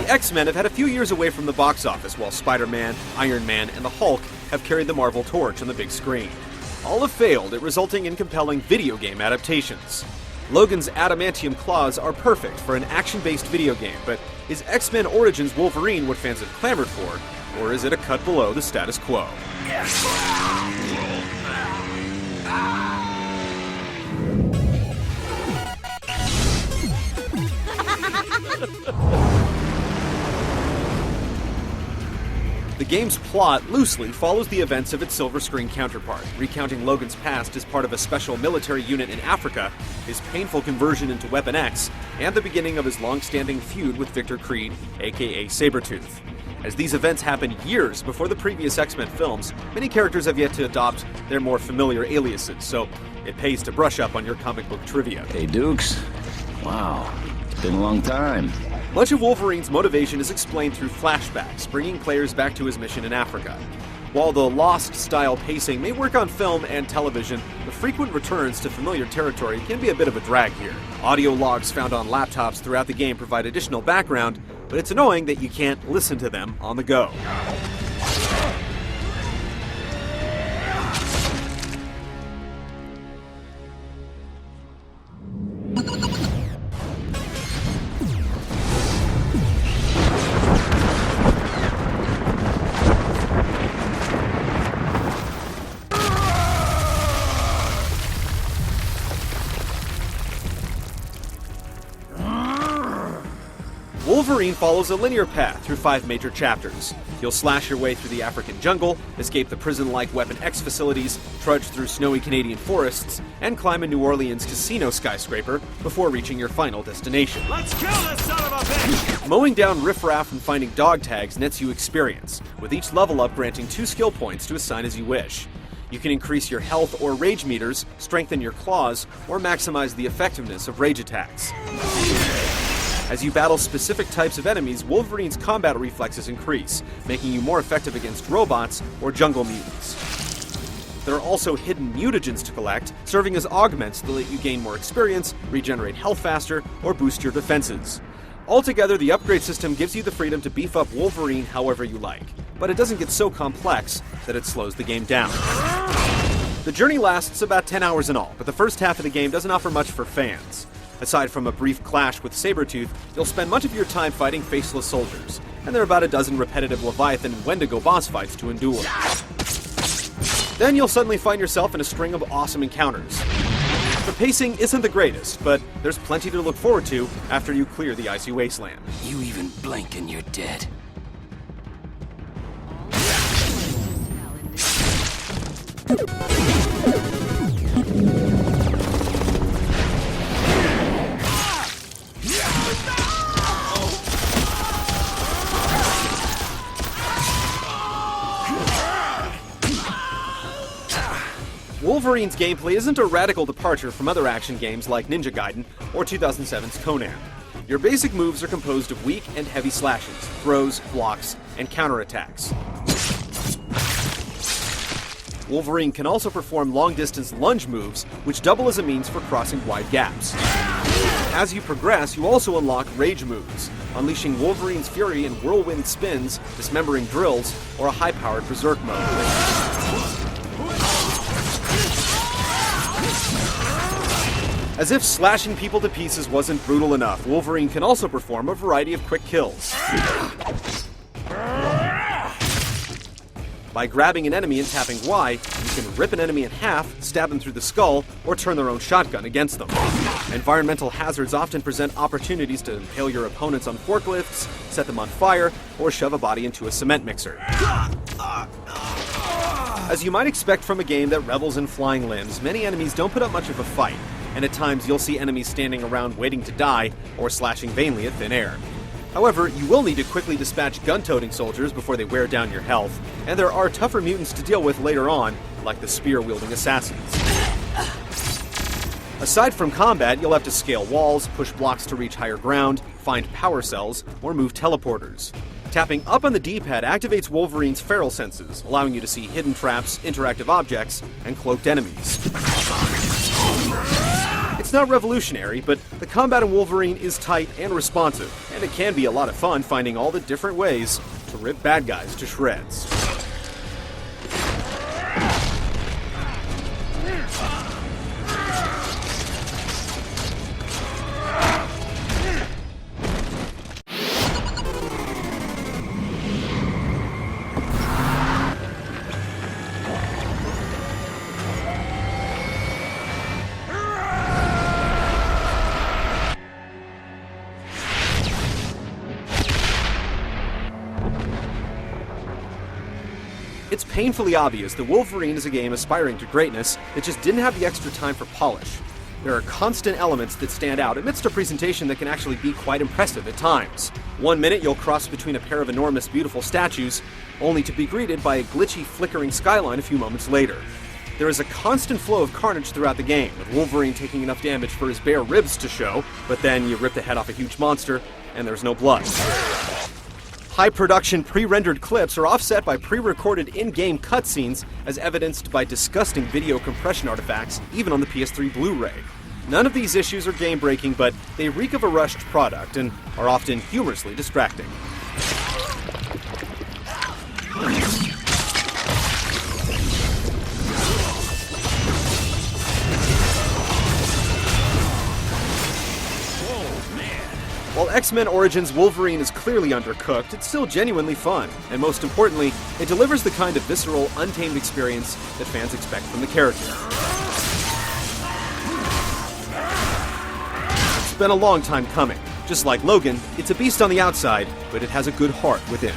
X-Men have had a few years away from the box office while Spider-Man, Iron Man, and the Hulk have carried the Marvel torch on the big screen. All have failed at resulting in compelling video game adaptations. Logan's adamantium claws are perfect for an action-based video game, but is X-Men Origins Wolverine what fans have clamored for, or is it a cut below the status quo? The game's plot loosely follows the events of its silver screen counterpart, recounting Logan's past as part of a special military unit in Africa, his painful conversion into Weapon X, and the beginning of his long-standing feud with Victor Creed, aka Sabretooth. As these events happen years before the previous X-Men films, many characters have yet to adopt their more familiar aliases, so it pays to brush up on your comic book trivia. Hey, Dukes. Wow, it's been a long time. Much of Wolverine's motivation is explained through flashbacks, bringing players back to his mission in Africa. While the Lost-style pacing may work on film and television, the frequent returns to familiar territory can be a bit of a drag here. Audio logs found on laptops throughout the game provide additional background, but it's annoying that you can't listen to them on the go. Wolverine follows a linear path through 5 major chapters. You'll slash your way through the African jungle, escape the prison-like Weapon X facilities, trudge through snowy Canadian forests, and climb a New Orleans casino skyscraper before reaching your final destination. Let's kill this son of a bitch! Mowing down riffraff and finding dog tags nets you experience, with each level up granting 2 skill points to assign as you wish. You can increase your health or rage meters, strengthen your claws, or maximize the effectiveness of rage attacks. As you battle specific types of enemies, Wolverine's combat reflexes increase, making you more effective against robots or jungle mutants. There are also hidden mutagens to collect, serving as augments that let you gain more experience, regenerate health faster, or boost your defenses. Altogether, the upgrade system gives you the freedom to beef up Wolverine however you like, but it doesn't get so complex that it slows the game down. The journey lasts about 10 hours in all, but the first half of the game doesn't offer much for fans. Aside from a brief clash with Sabretooth, you'll spend much of your time fighting faceless soldiers, and there are about a dozen repetitive Leviathan and Wendigo boss fights to endure. Then you'll suddenly find yourself in a string of awesome encounters. The pacing isn't the greatest, but there's plenty to look forward to after you clear the icy wasteland. You even blink and you're dead. Wolverine's gameplay isn't a radical departure from other action games like Ninja Gaiden or 2007's Conan. Your basic moves are composed of weak and heavy slashes, throws, blocks, and counterattacks. Wolverine can also perform long-distance lunge moves, which double as a means for crossing wide gaps. As you progress, you also unlock rage moves, unleashing Wolverine's fury in whirlwind spins, dismembering drills, or a high-powered berserk mode. As if slashing people to pieces wasn't brutal enough, Wolverine can also perform a variety of quick kills. By grabbing an enemy and tapping Y, you can rip an enemy in half, stab them through the skull, or turn their own shotgun against them. Environmental hazards often present opportunities to impale your opponents on forklifts, set them on fire, or shove a body into a cement mixer. As you might expect from a game that revels in flying limbs, many enemies don't put up much of a fight, and at times you'll see enemies standing around waiting to die or slashing vainly at thin air. However, you will need to quickly dispatch gun-toting soldiers before they wear down your health, and there are tougher mutants to deal with later on, like the spear-wielding assassins. Aside from combat, you'll have to scale walls, push blocks to reach higher ground, find power cells, or move teleporters. Tapping up on the D-pad activates Wolverine's feral senses, allowing you to see hidden traps, interactive objects, and cloaked enemies. It's not revolutionary, but the combat in Wolverine is tight and responsive, and it can be a lot of fun finding all the different ways to rip bad guys to shreds. It's painfully obvious that Wolverine is a game aspiring to greatness that just didn't have the extra time for polish. There are constant elements that stand out amidst a presentation that can actually be quite impressive at times. One minute you'll cross between a pair of enormous, beautiful statues, only to be greeted by a glitchy, flickering skyline a few moments later. There is a constant flow of carnage throughout the game, with Wolverine taking enough damage for his bare ribs to show, but then you rip the head off a huge monster, and there's no blood. High-production pre-rendered clips are offset by pre-recorded in-game cutscenes, as evidenced by disgusting video compression artifacts, even on the PS3 Blu-ray. None of these issues are game-breaking, but they reek of a rushed product and are often humorously distracting. While X-Men Origins Wolverine is clearly undercooked, it's still genuinely fun, and most importantly, it delivers the kind of visceral, untamed experience that fans expect from the character. It's been a long time coming. Just like Logan, it's a beast on the outside, but it has a good heart within.